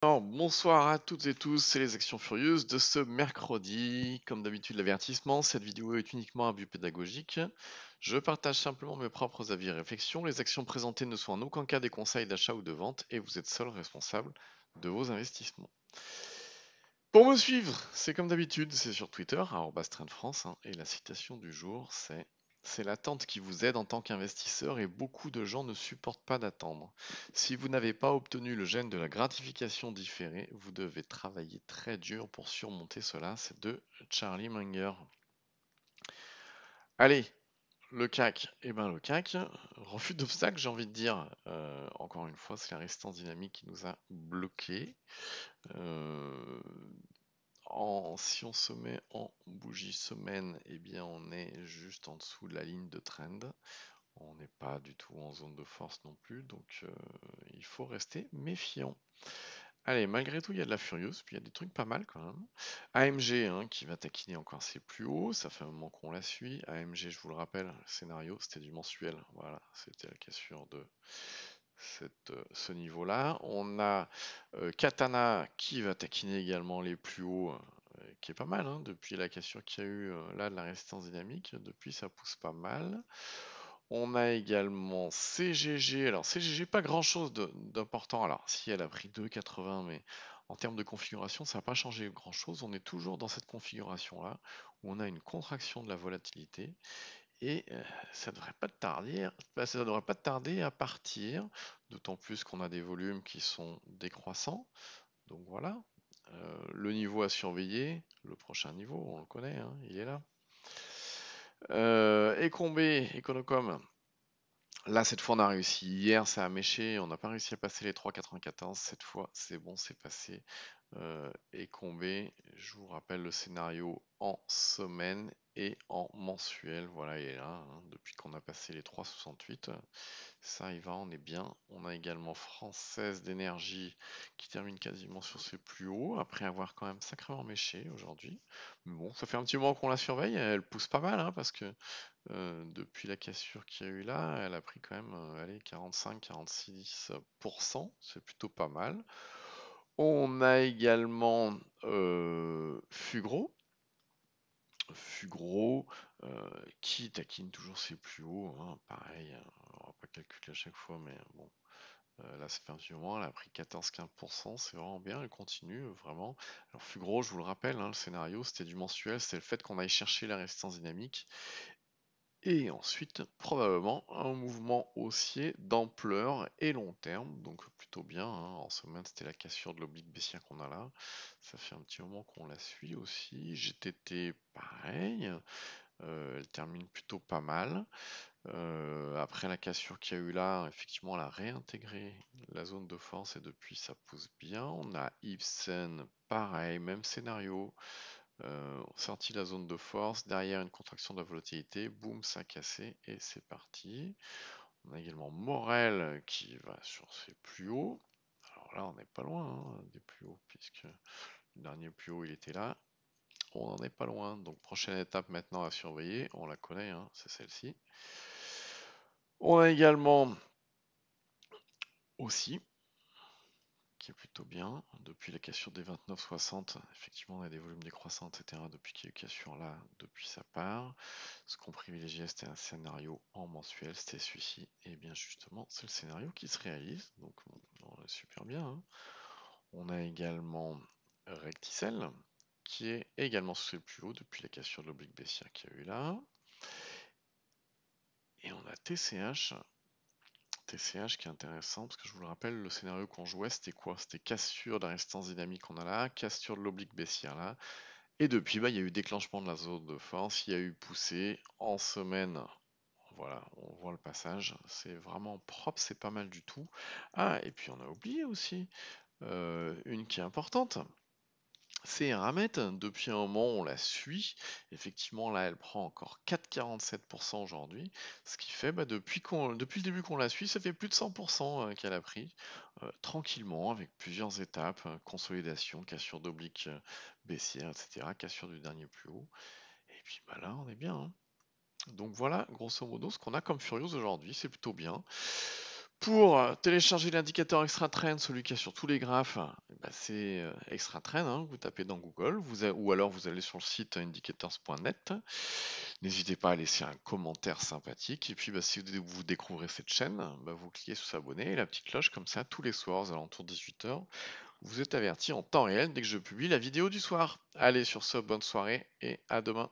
Alors, bonsoir à toutes et tous, c'est les Actions Furieuses de ce mercredi. Comme d'habitude, l'avertissement, cette vidéo est uniquement à but pédagogique. Je partage simplement mes propres avis et réflexions. Les actions présentées ne sont en aucun cas des conseils d'achat ou de vente et vous êtes seul responsable de vos investissements. Pour me suivre, c'est comme d'habitude, c'est sur Twitter, @trendfrance, et la citation du jour, c'est l'attente qui vous aide en tant qu'investisseur et beaucoup de gens ne supportent pas d'attendre. Si vous n'avez pas obtenu le gène de la gratification différée, vous devez travailler très dur pour surmonter cela. C'est de Charlie Munger. Allez, le CAC. Eh ben le CAC, refus d'obstacle, j'ai envie de dire. Encore une fois, c'est la résistance dynamique qui nous a bloqués. Euh, Si on se met en bougie semaine, eh bien on est juste en dessous de la ligne de trend. On n'est pas du tout en zone de force non plus, donc il faut rester méfiant. Allez, malgré tout, il y a de la furieuse, puis il y a des trucs pas mal quand même. AMG qui va taquiner encore ses plus hauts, ça fait un moment qu'on la suit. AMG, je vous le rappelle, le scénario, c'était du mensuel. Voilà, c'était la cassure de ce niveau-là. On a Katana qui va taquiner également les plus hauts, qui est pas mal, depuis la cassure qu'il y a eu là de la résistance dynamique. Depuis, ça pousse pas mal. On a également CGG. Alors CGG, pas grand-chose d'important. Alors si elle a pris 2,80, mais en termes de configuration, ça n'a pas changé grand-chose. On est toujours dans cette configuration-là, où on a une contraction de la volatilité. Et ça devrait pas tarder, ça devrait pas tarder à partir, d'autant plus qu'on a des volumes qui sont décroissants. Donc voilà. Le niveau à surveiller, le prochain niveau, on le connaît, il est là. Ecombé, Econocom, là cette fois on a réussi. Hier ça a méché, on n'a pas réussi à passer les 3,94. Cette fois c'est bon, c'est passé. Ecombé, je vous rappelle le scénario en semaine et en mensuel. Voilà, il est là, depuis qu'on a passé les 3,68. Ça y va, on est bien. On a également Française d'énergie qui termine quasiment sur ses plus hauts, après avoir quand même sacrément méché aujourd'hui. Mais bon, ça fait un petit moment qu'on la surveille, elle pousse pas mal, parce que depuis la cassure qu'il y a eu là, elle a pris quand même allez, 45-46%, c'est plutôt pas mal. On a également Fugro. Fugro qui taquine toujours ses plus hauts, pareil, on va pas calculer à chaque fois, mais bon, là ça fait un petit moment, elle a pris 14-15%, c'est vraiment bien, elle continue vraiment. Alors Fugro, je vous le rappelle, le scénario c'était du mensuel, c'était le fait qu'on aille chercher la résistance dynamique, et ensuite probablement un mouvement haussier d'ampleur et long terme, donc plutôt bien, en semaine c'était la cassure de l'oblique baissière qu'on a là, ça fait un petit moment qu'on la suit aussi. GTT pareil, elle termine plutôt pas mal. Après la cassure qu'il y a eu là, effectivement, elle a réintégré la zone de force et depuis ça pousse bien. On a Ibsen, pareil, même scénario. Sorti de la zone de force, derrière une contraction de la volatilité, boum, ça a cassé et c'est parti. On a également Morel qui va sur ses plus hauts. Alors là, on n'est pas loin des plus hauts, puisque le dernier plus haut il était là. On n'en est pas loin. Donc prochaine étape maintenant à surveiller, on la connaît, c'est celle-ci. On a également aussi, qui est plutôt bien, depuis la cassure des 29,60, effectivement on a des volumes décroissants, etc. Depuis qu'il y a eu cassure là, depuis ça part. Ce qu'on privilégiait c'était un scénario en mensuel, c'était celui-ci. Et bien justement, c'est le scénario qui se réalise, donc on est super bien. On a également Recticel, qui est également sous le plus haut depuis la cassure de l'oblique baissière qu'il y a eu là. Et on a TCH. TCH qui est intéressant parce que je vous le rappelle, le scénario qu'on jouait c'était quoi? C'était cassure de la résistance dynamique qu'on a là, cassure de l'oblique baissière là. Et depuis, il y a eu déclenchement de la zone de force, il y a eu poussée en semaine. Voilà, on voit le passage, c'est vraiment propre, c'est pas mal du tout. Ah, et puis on a oublié aussi une qui est importante. C'est Ramet, depuis un moment on la suit. Effectivement, là elle prend encore 4,47% aujourd'hui. Ce qui fait, depuis le début qu'on la suit, ça fait plus de 100% qu'elle a pris. Tranquillement, avec plusieurs étapes, consolidation, cassure d'oblique baissière, etc. Cassure du dernier plus haut. Et puis là on est bien. Donc voilà, grosso modo, ce qu'on a comme Furious aujourd'hui, c'est plutôt bien. Pour télécharger l'indicateur Extra-Trend, celui qui est sur tous les graphes, c'est Extra-Trend, hein, vous tapez dans Google, ou alors vous allez sur le site indicators.net. N'hésitez pas à laisser un commentaire sympathique. Et puis si vous découvrez cette chaîne, vous cliquez sur s'abonner et la petite cloche, comme ça, tous les soirs, aux alentours de 18h, vous êtes averti en temps réel dès que je publie la vidéo du soir. Allez, sur ce, bonne soirée et à demain.